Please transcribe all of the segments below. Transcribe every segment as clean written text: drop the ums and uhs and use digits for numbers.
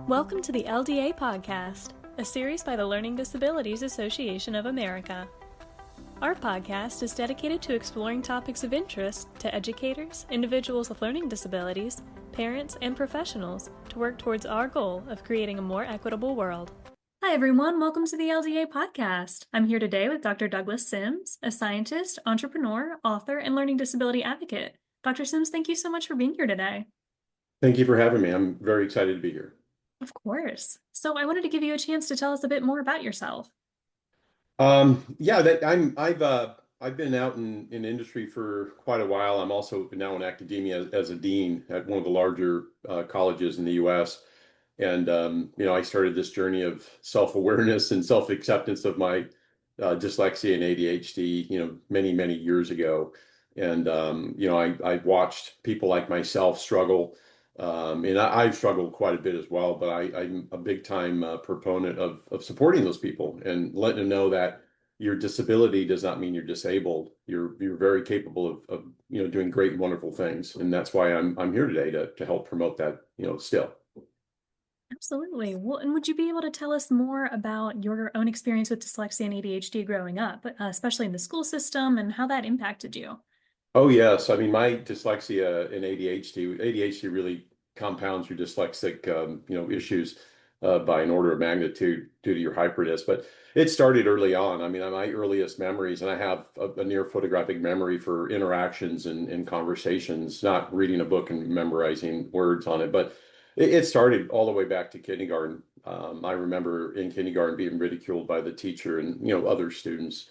Welcome to the LDA Podcast, a series by the Learning Disabilities Association of America. Our podcast is dedicated to exploring topics of interest to educators, individuals with learning disabilities, parents, and professionals to work towards our goal of creating a more equitable world. Hi, everyone. Welcome to the LDA Podcast. I'm here today with Dr. Douglas Sims, a scientist, entrepreneur, author, and learning disability advocate. Dr. Sims, thank you so much for being here today. Thank you for having me. I'm very excited to be here. Of course. So I wanted to give you a chance to tell us a bit more about yourself. I've been out in industry for quite a while. I'm also now in academia as a dean at one of the larger colleges in the U.S. And I started this journey of self-awareness and self-acceptance of my dyslexia and ADHD, many years ago. And I watched people like myself struggle. And I've struggled quite a bit as well, but I'm a big time proponent of supporting those people and letting them know that your disability does not mean you're disabled. You're very capable of doing great and wonderful things, and that's why I'm here today to help promote that still. Absolutely. Well, and would you be able to tell us more about your own experience with dyslexia and ADHD growing up, especially in the school system, and how that impacted you? Oh yes, I mean my dyslexia and ADHD really compounds your dyslexic issues by an order of magnitude due to your hyperness. But it started early on. I mean, my earliest memories, and I have a near photographic memory for interactions and conversations, not reading a book and memorizing words on it, but it started all the way back to kindergarten. I remember in kindergarten being ridiculed by the teacher and other students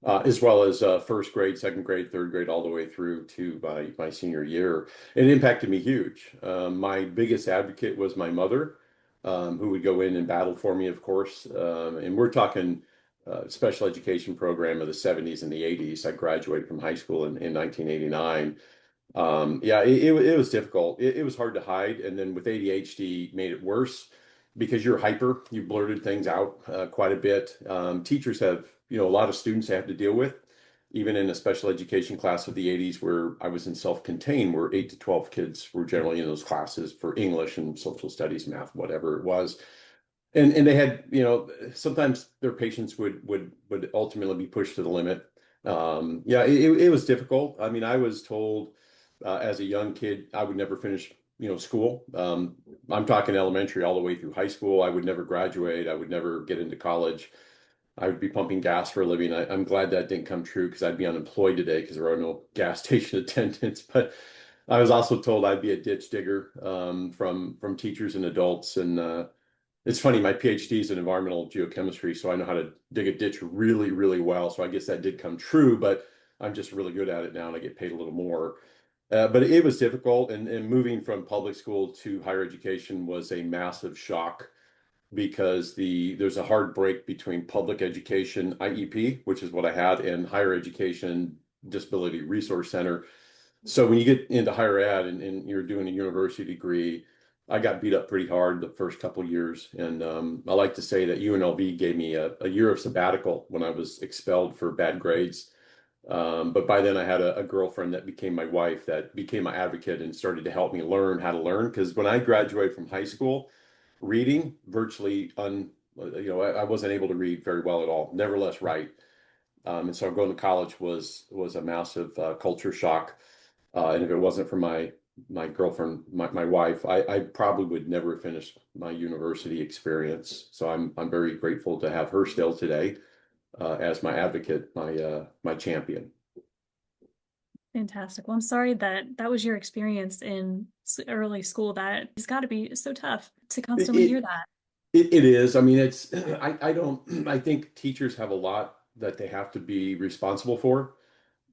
as well as first grade, second grade, third grade, all the way through to my senior year. It impacted me huge. My biggest advocate was my mother, who would go in and battle for me, of course. And we're talking special education program of the 70s and the 80s. I graduated from high school in 1989. It was difficult. It was hard to hide. And then with ADHD, made it worse because you're hyper. You blurted things out quite a bit. Teachers have a lot of students I have to deal with, even in a special education class of the 80s where I was in self-contained, where 8 to 12 kids were generally in those classes for English and social studies, math, whatever it was. And they had, sometimes their patience would ultimately be pushed to the limit. It was difficult. I mean, I was told as a young kid I would never finish school. I'm talking elementary all the way through high school. I would never graduate. I would never get into college. I would be pumping gas for a living. I'm glad that didn't come true because I'd be unemployed today because there are no gas station attendants. But I was also told I'd be a ditch digger from teachers and adults. And it's funny, my PhD is in environmental geochemistry, so I know how to dig a ditch really, really well. So I guess that did come true, but I'm just really good at it now and I get paid a little more. But it was difficult, and moving from public school to higher education was a massive shock because there's a hard break between public education IEP, which is what I had, and higher education disability resource center. So when you get into higher ed and you're doing a university degree, I got beat up pretty hard the first couple of years. And I like to say that UNLV gave me a year of sabbatical when I was expelled for bad grades. But by then I had a girlfriend that became my wife, that became my advocate and started to help me learn how to learn. Because when I graduated from high school, reading I wasn't able to read very well at all, nevertheless write. And so going to college was a massive culture shock. And if it wasn't for my girlfriend, my wife, I probably would never finish my university experience. So I'm very grateful to have her still today as my advocate, my champion. Fantastic. Well, I'm sorry that was your experience in early school. That it's got to be so tough to constantly hear It, that. it is. I mean, I think teachers have a lot that they have to be responsible for.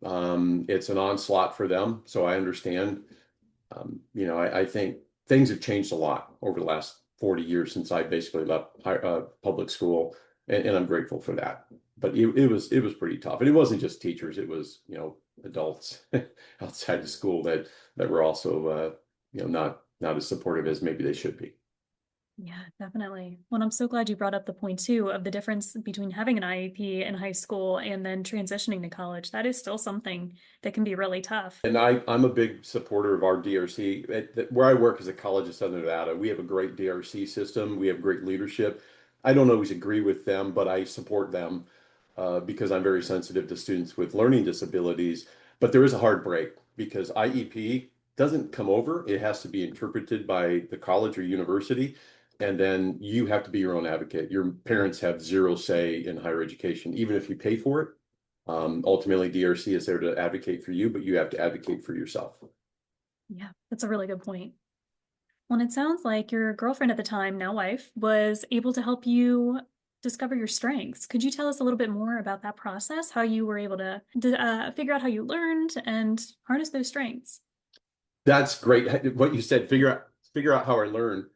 It's an onslaught for them, so I understand. I think things have changed a lot over the last 40 years since I basically left public school, and I'm grateful for that. But it was pretty tough, and it wasn't just teachers; it was adults outside of school that were also not as supportive as maybe they should be. Yeah, definitely. Well, I'm so glad you brought up the point too of the difference between having an IEP in high school and then transitioning to college. That is still something that can be really tough. And I'm a big supporter of our DRC. Where I work is a college of Southern Nevada. We have a great DRC system. We have great leadership. I don't always agree with them, but I support them because I'm very sensitive to students with learning disabilities. But there is a hard break because IEP doesn't come over. It has to be interpreted by the college or university. And then you have to be your own advocate. Your parents have zero say in higher education, even if you pay for it. Ultimately, DRC is there to advocate for you, but you have to advocate for yourself. Yeah, that's a really good point. Well, and it sounds like your girlfriend at the time, now wife, was able to help you discover your strengths. Could you tell us a little bit more about that process, how you were able to figure out how you learned and harness those strengths? That's great. What you said, figure out how I learn.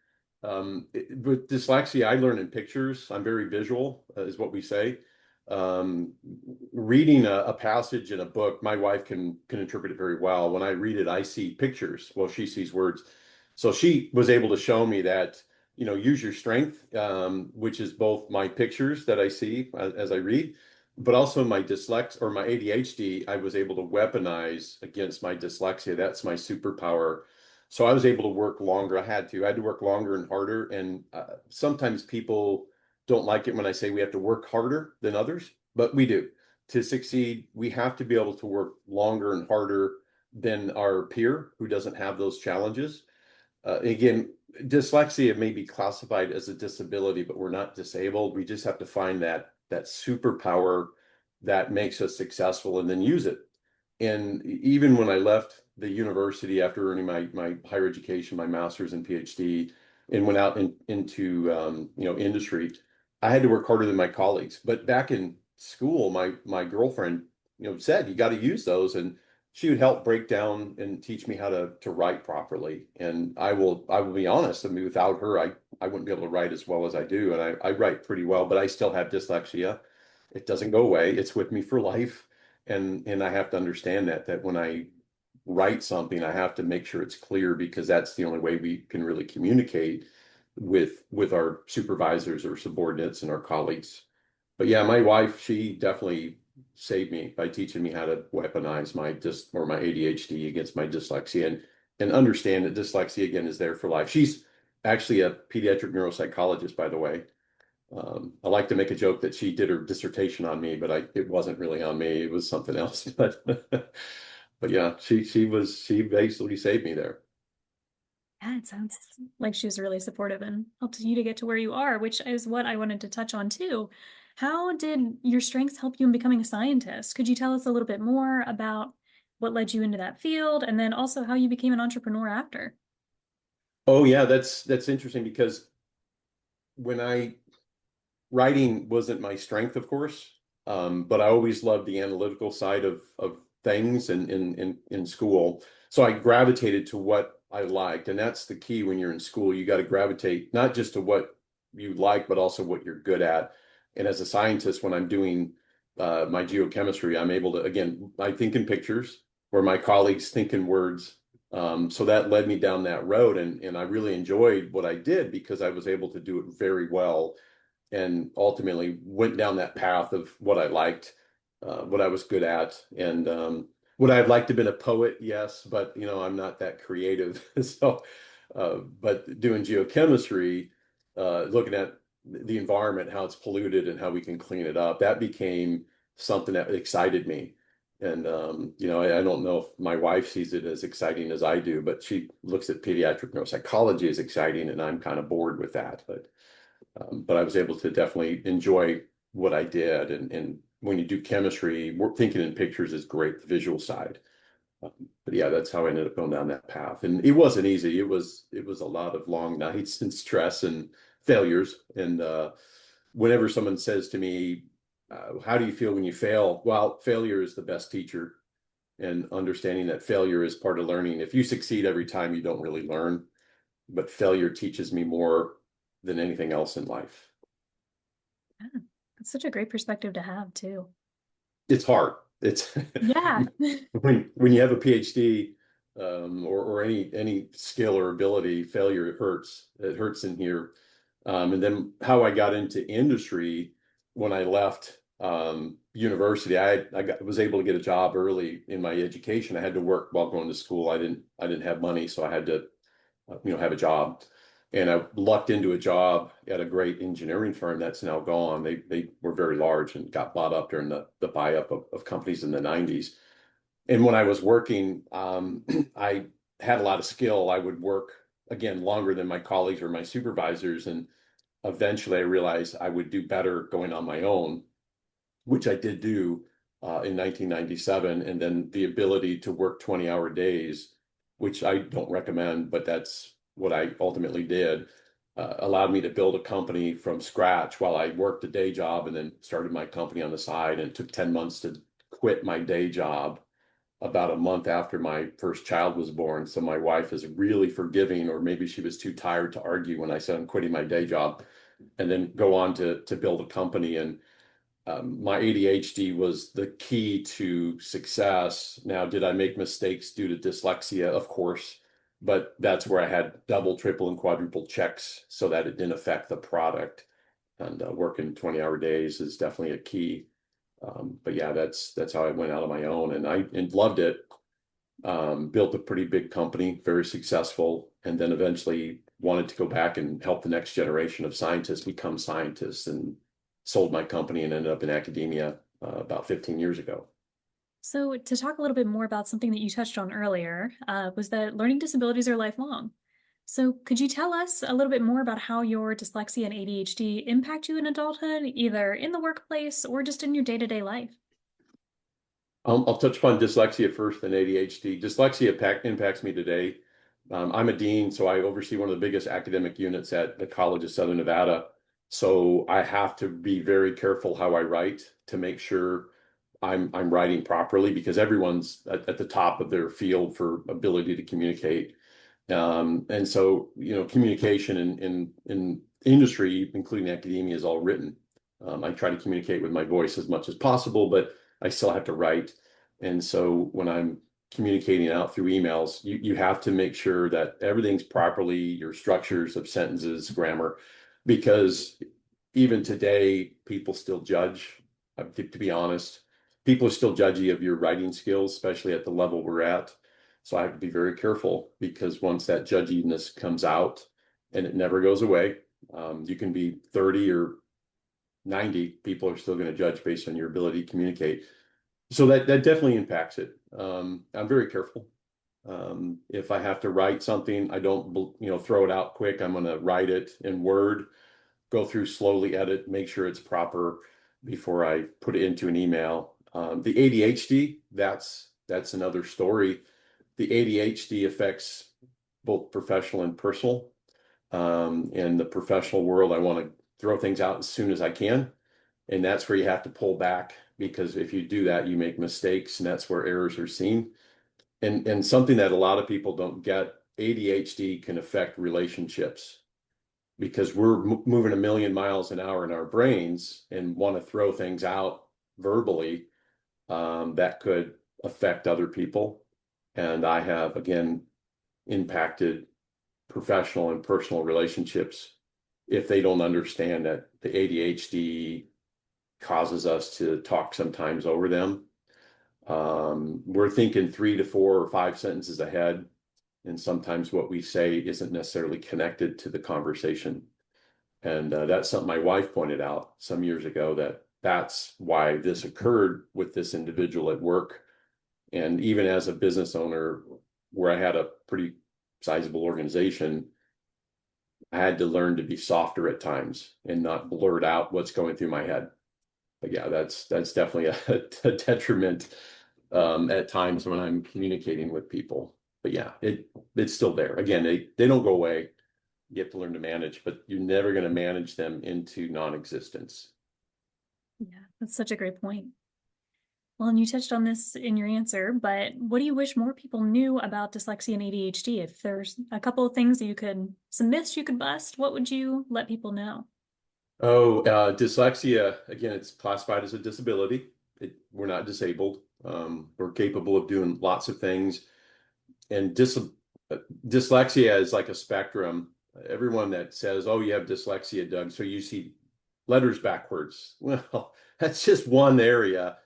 With dyslexia, I learn in pictures. I'm very visual, is what we say. Um, Reading a passage in a book, my wife can interpret it very well. When I read it, I see pictures. Well, she sees words. So she was able to show me that, use your strength, which is both my pictures that I see as I read, but also my dyslexia or my ADHD, I was able to weaponize against my dyslexia. That's my superpower. So I was able to work longer. I had to work longer and harder. And sometimes people don't like it when I say we have to work harder than others, but we do. To succeed, we have to be able to work longer and harder than our peer who doesn't have those challenges. Again, dyslexia may be classified as a disability, but we're not disabled. We just have to find that superpower that makes us successful and then use it. And even when I left the university after earning my higher education, my master's and PhD, and went out into industry, I had to work harder than my colleagues. But back in school, my girlfriend, said you got to use those, and she would help break down and teach me how to write properly. And I will be honest, I mean, without her, I wouldn't be able to write as well as I do. And I write pretty well, but I still have dyslexia. It doesn't go away. It's with me for life. And I have to understand that when I write something, I have to make sure it's clear because that's the only way we can really communicate with our supervisors or subordinates and our colleagues. But yeah, my wife, she definitely saved me by teaching me how to weaponize my ADHD against my dyslexia and understand that dyslexia again is there for life. She's actually a pediatric neuropsychologist, by the way. I like to make a joke that she did her dissertation on me, but it wasn't really on me. It was something else. But yeah, she basically saved me there. Yeah, it sounds like she was really supportive and helped you to get to where you are, which is what I wanted to touch on too. How did your strengths help you in becoming a scientist? Could you tell us a little bit more about what led you into that field and then also how you became an entrepreneur after? Oh yeah, that's interesting because when I writing wasn't my strength, of course, but I always loved the analytical side of things in school. So I gravitated to what I liked, and that's the key when you're in school. You got to gravitate not just to what you like, but also what you're good at. And as a scientist, when I'm doing my geochemistry, I'm able to, again, I think in pictures where my colleagues think in words. So that led me down that road, and I really enjoyed what I did because I was able to do it very well and ultimately went down that path of what I liked, what I was good at, and would I have liked to have been a poet? Yes, but I'm not that creative. So, but doing geochemistry, looking at the environment, how it's polluted, and how we can clean it up, that became something that excited me. And I don't know if my wife sees it as exciting as I do, but she looks at pediatric neuropsychology as exciting, and I'm kind of bored with that. But I was able to definitely enjoy what I did. And when you do chemistry, thinking in pictures is great, the visual side. But yeah, that's how I ended up going down that path. And it wasn't easy. It was a lot of long nights and stress and failures. And whenever someone says to me, how do you feel when you fail? Well, failure is the best teacher. And understanding that failure is part of learning. If you succeed every time, you don't really learn. But failure teaches me more than anything else in life. Yeah, that's such a great perspective to have too. It's hard. It's Yeah. when you have a PhD or any skill or ability, failure hurts. It hurts in here. And then how I got into industry when I left university, was able to get a job early in my education. I had to work while going to school. I didn't have money, so I had to have a job. And I lucked into a job at a great engineering firm that's now gone. They were very large and got bought up during the buy up of companies in the 90s. And when I was working, I had a lot of skill. I would work again longer than my colleagues or my supervisors. And eventually I realized I would do better going on my own, which I did do in 1997. And then the ability to work 20-hour days, which I don't recommend, but that's what I ultimately did, allowed me to build a company from scratch while I worked a day job and then started my company on the side. And it took 10 months to quit my day job about a month after my first child was born. So my wife is really forgiving, or maybe she was too tired to argue when I said I'm quitting my day job, and then go on to build a company. And my ADHD was the key to success. Now, did I make mistakes due to dyslexia? Of course, but that's where I had double, triple, and quadruple checks so that it didn't affect the product. And working 20-hour days is definitely a key. But yeah, that's how I went out on my own, and I loved it. Built a pretty big company, very successful, and then eventually wanted to go back and help the next generation of scientists become scientists, and sold my company and ended up in academia about 15 years ago. So, to talk a little bit more about something that you touched on earlier, was that learning disabilities are lifelong. So, could you tell us a little bit more about how your dyslexia and ADHD impact you in adulthood, either in the workplace or just in your day-to-day life? I'll touch upon dyslexia first, then ADHD. Dyslexia impacts me today. I'm a dean, so I oversee one of the biggest academic units at the College of Southern Nevada. So I have to be very careful how I write to make sure I'm writing properly, because everyone's at the top of their field for ability to communicate. And so, communication in industry, including academia, is all written. I try to communicate with my voice as much as possible, but I still have to write. And so when I'm communicating out through emails, you have to make sure that everything's properly, your structures of sentences, grammar, because even today, people still judge. To be honest, people are still judgy of your writing skills, especially at the level we're at. So I have to be very careful, because once that judginess comes out, and it never goes away, you can be 30 or 90, people are still going to judge based on your ability to communicate. So that definitely impacts it. I'm very careful. If I have to write something, I don't, throw it out quick. I'm going to write it in Word, go through, slowly edit, make sure it's proper before I put it into an email. The ADHD, that's another story. The ADHD affects both professional and personal. In the professional world, I want to throw things out as soon as I can. And that's where you have to pull back, because if you do that, you make mistakes, and that's where errors are seen. And something that a lot of people don't get, ADHD can affect relationships, because we're moving a million miles an hour in our brains and want to throw things out verbally, that could affect other people. And I have, again, impacted professional and personal relationships if they don't understand that the ADHD causes us to talk sometimes over them. We're thinking 3 to 4 or 5 sentences ahead, and sometimes what we say isn't necessarily connected to the conversation. And that's something my wife pointed out some years ago, that's why this occurred with this individual at work. And even as a business owner, where I had a pretty sizable organization, I had to learn to be softer at times and not blurt out what's going through my head. But yeah, that's definitely a detriment at times when I'm communicating with people. But yeah, it's still there. Again, they don't go away. You have to learn to manage, but you're never going to manage them into non-existence. Yeah, that's such a great point. Well, and you touched on this in your answer, but what do you wish more people knew about dyslexia and ADHD? If there's a couple of things that some myths you could bust, what would you let people know? Oh, dyslexia, again, it's classified as a disability. We're not disabled. We're capable of doing lots of things. And dyslexia is like a spectrum. Everyone that says, "Oh, you have dyslexia, Doug, so you see letters backwards." Well, that's just one area.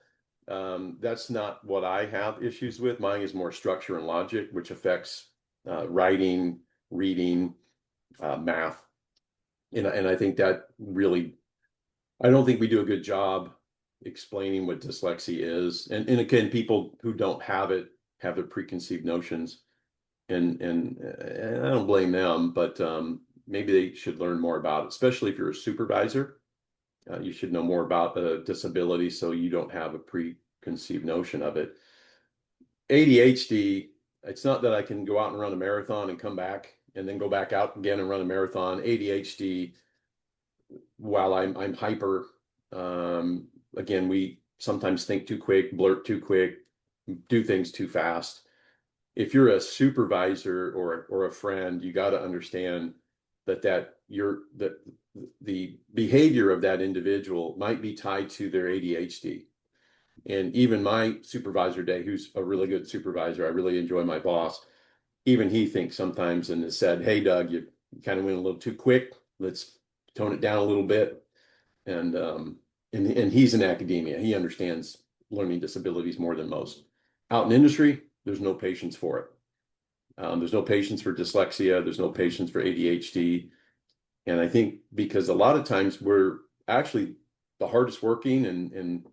That's not what I have issues with. Mine is more structure and logic, which affects writing, reading, math. And I think that really, I don't think we do a good job explaining what dyslexia is. And again, people who don't have it have their preconceived notions. And I don't blame them, but maybe they should learn more about it, especially if you're a supervisor. You should know more about the disability so you don't have a preconceived notion of it. ADHD, it's not that I can go out and run a marathon and come back and then go back out again and run a marathon. ADHD, while I'm hyper, again, we sometimes think too quick, blurt too quick, do things too fast. If you're a supervisor or a friend, you got to understand that the behavior of that individual might be tied to their ADHD. And even my supervisor Day, who's a really good supervisor, I really enjoy my boss. Even he thinks sometimes and has said, "Hey, Doug, you kind of went a little too quick. Let's tone it down a little bit." And and he's in academia. He understands learning disabilities more than most. Out in industry, there's no patience for it. There's no patience for dyslexia. There's no patience for ADHD. And I think because a lot of times we're actually the hardest working, and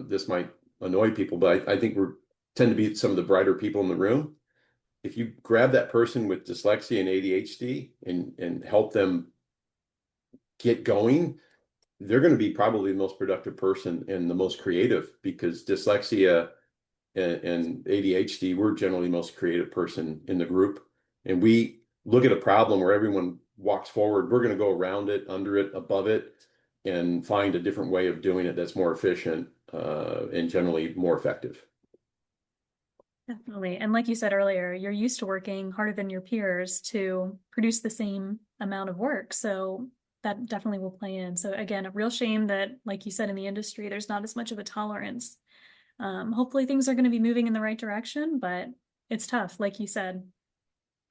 this might annoy people, but I think we tend to be some of the brighter people in the room. If you grab that person with dyslexia and ADHD and help them get going, they're going to be probably the most productive person and the most creative, because dyslexia and ADHD, we're generally the most creative person in the group. And we look at a problem where everyone walks forward, we're going to go around it, under it, above it, and find a different way of doing it that's more efficient and generally more effective. Definitely. And like you said earlier, you're used to working harder than your peers to produce the same amount of work. So that definitely will play in. So again, a real shame that, like you said, in the industry, there's not as much of a tolerance. Hopefully things are going to be moving in the right direction, but it's tough, like you said.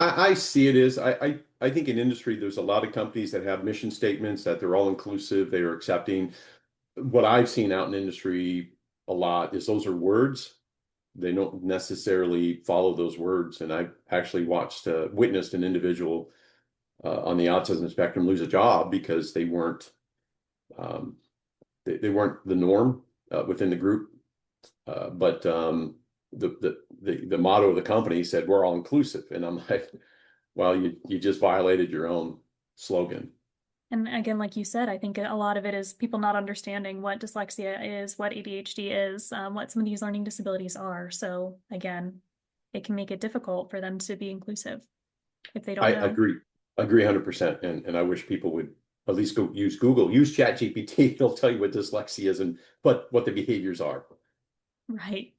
I see it as I think in industry, there's a lot of companies that have mission statements that they're all inclusive, they are accepting. What I've seen out in industry a lot is those are words. They don't necessarily follow those words. And I've actually witnessed an individual on the autism spectrum lose a job because um, they weren't the norm within the group. But the motto of the company said we're all inclusive, and I'm like, well, you just violated your own slogan. And again, like you said, I think a lot of it is people not understanding what dyslexia is, what ADHD is, what some of these learning disabilities are. So again, it can make it difficult for them to be inclusive if they don't I know. agree 100%, and I wish people would at least go use Google, use ChatGPT. It'll tell you what dyslexia is and what the behaviors are. Right.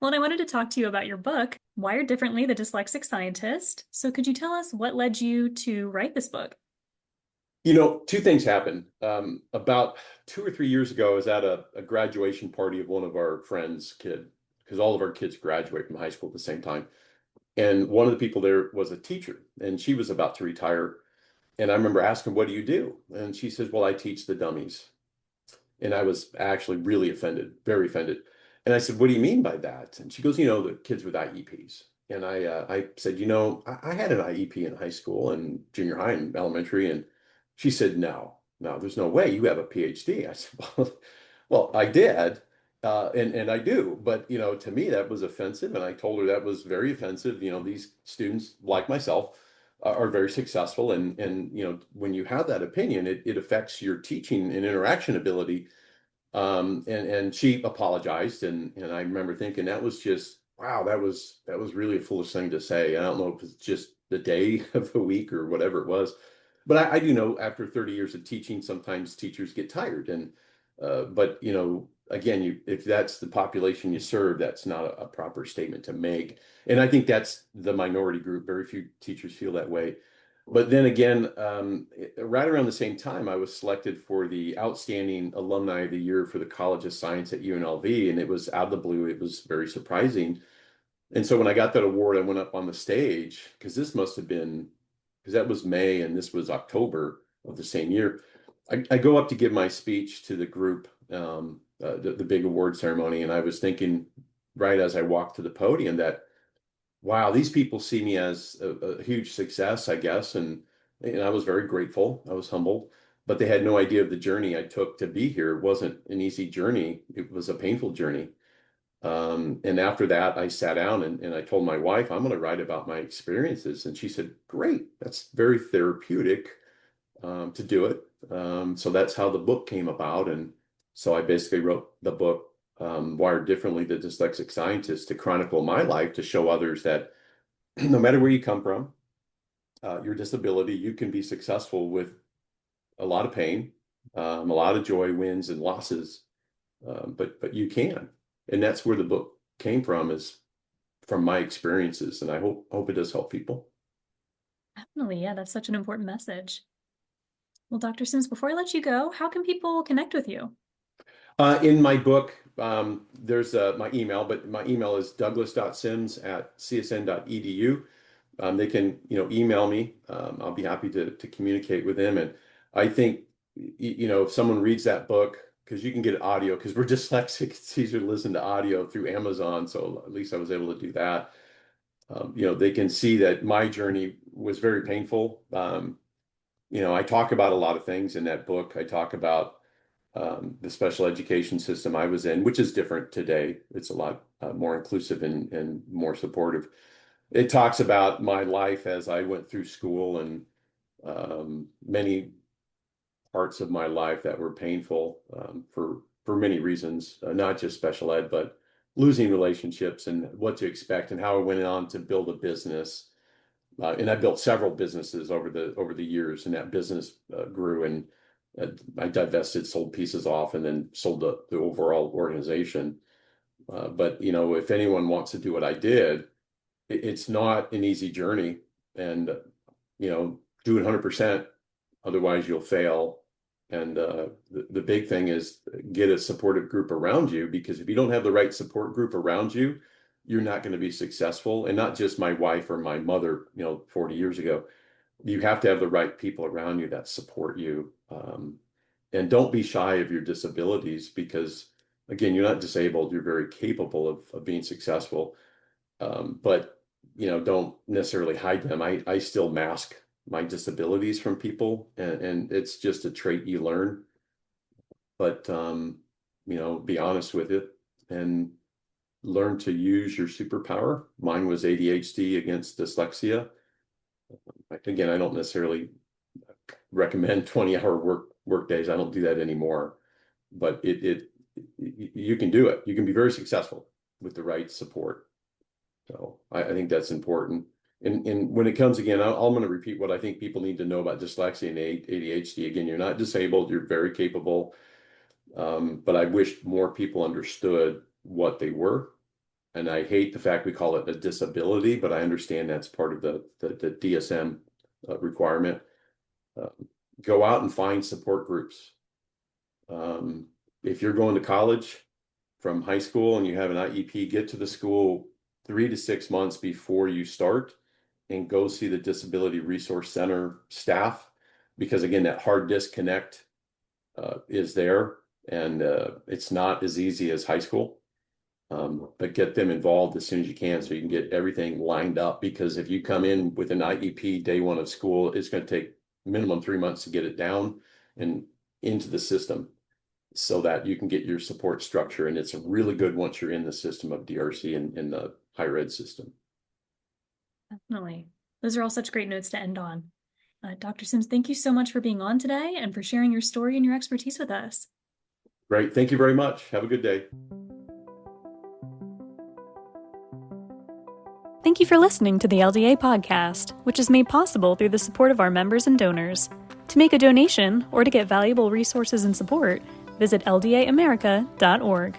Well, and I wanted to talk to you about your book, Wired Differently, The Dyslexic Scientist. So could you tell us what led you to write this book? Two things happened. About 2 or 3 years ago, I was at a graduation party of one of our friends' kid, because all of our kids graduate from high school at the same time. And one of the people there was a teacher, and she was about to retire. And I remember asking, "What do you do?" And she says, "Well, I teach the dummies." And I was actually really offended, very offended. And I said, "What do you mean by that?" And she goes, "The kids with IEPs." And I said, I had an IEP in high school and junior high and elementary." And she said, no, there's no way you have a PhD. I said, well, I did. And I do. But, to me, that was offensive. And I told her that was very offensive. These students, like myself, are very successful. And when you have that opinion, it affects your teaching and interaction ability. And she apologized, and I remember thinking that was just wow, that was really a foolish thing to say. I don't know if it's just the day of the week or whatever it was, but I do know after 30 years of teaching, sometimes teachers get tired, and but again, if that's the population you serve, that's not a proper statement to make. And I think that's the minority group. Very few teachers feel that way. But then again, right around the same time, I was selected for the Outstanding Alumni of the Year for the College of Science at UNLV, and it was out of the blue. It was very surprising. And so when I got that award, I went up on the stage, because this must have been because that was May and this was October of the same year. I go up to give my speech to the group, the big award ceremony, and I was thinking right as I walked to the podium that, wow, these people see me as a huge success, I guess, and I was very grateful. I was humbled, but they had no idea of the journey I took to be here. It wasn't an easy journey. It was a painful journey. And after that, I sat down and I told my wife, I'm going to write about my experiences. And she said, great, that's very therapeutic to do it. So that's how the book came about. And so I basically wrote the book, Wired Differently, the Dyslexic Scientist, to chronicle my life, to show others that no matter where you come from, your disability, you can be successful with a lot of pain, a lot of joy, wins and losses, but you can. And that's where the book came from, is from my experiences. And I hope it does help people. Definitely. Yeah, that's such an important message. Well, Dr. Sims, before I let you go, how can people connect with you? In my book, there's my email, but my email is douglas.sims@csn.edu. They can, email me. I'll be happy to communicate with them. And I think, if someone reads that book, because you can get audio, because we're dyslexic, it's easier to listen to audio through Amazon. So at least I was able to do that. They can see that my journey was very painful. I talk about a lot of things in that book. I talk about the special education system I was in, which is different today. It's a lot more inclusive and more supportive. It talks about my life as I went through school and many parts of my life that were painful for many reasons, not just special ed, but losing relationships and what to expect, and how I went on to build a business. And I built several businesses over the years, and that business grew, and I divested, sold pieces off, and then sold the overall organization. But if anyone wants to do what I did, it's not an easy journey, and do it 100%. Otherwise, you'll fail. And the big thing is get a supportive group around you, because if you don't have the right support group around you, you're not going to be successful. And not just my wife or my mother, 40 years ago. You have to have the right people around you that support you. And don't be shy of your disabilities, because, again, you're not disabled. You're very capable of being successful. But, don't necessarily hide them. I still mask my disabilities from people, and it's just a trait you learn. But, be honest with it and learn to use your superpower. Mine was ADHD against dyslexia. Again, I don't necessarily recommend 20-hour work days. I don't do that anymore, but you can do it. You can be very successful with the right support. So I think that's important. And when it comes, again, I'm going to repeat what I think people need to know about dyslexia and ADHD. Again, you're not disabled. You're very capable. But I wish more people understood what they were. And I hate the fact we call it a disability, but I understand that's part of the DSM requirement. Go out and find support groups. If you're going to college from high school and you have an IEP, get to the school 3 to 6 months before you start and go see the Disability Resource Center staff, because, again, that hard disconnect is there, and it's not as easy as high school. But get them involved as soon as you can, so you can get everything lined up. Because if you come in with an IEP day one of school, it's going to take minimum 3 months to get it down and into the system, so that you can get your support structure. And it's really good once you're in the system of DRC and in the higher ed system. Definitely. Those are all such great notes to end on. Dr. Sims, thank you so much for being on today and for sharing your story and your expertise with us. Great. Thank you very much. Have a good day. Thank you for listening to the LDA podcast, which is made possible through the support of our members and donors. To make a donation or to get valuable resources and support, visit ldaamerica.org.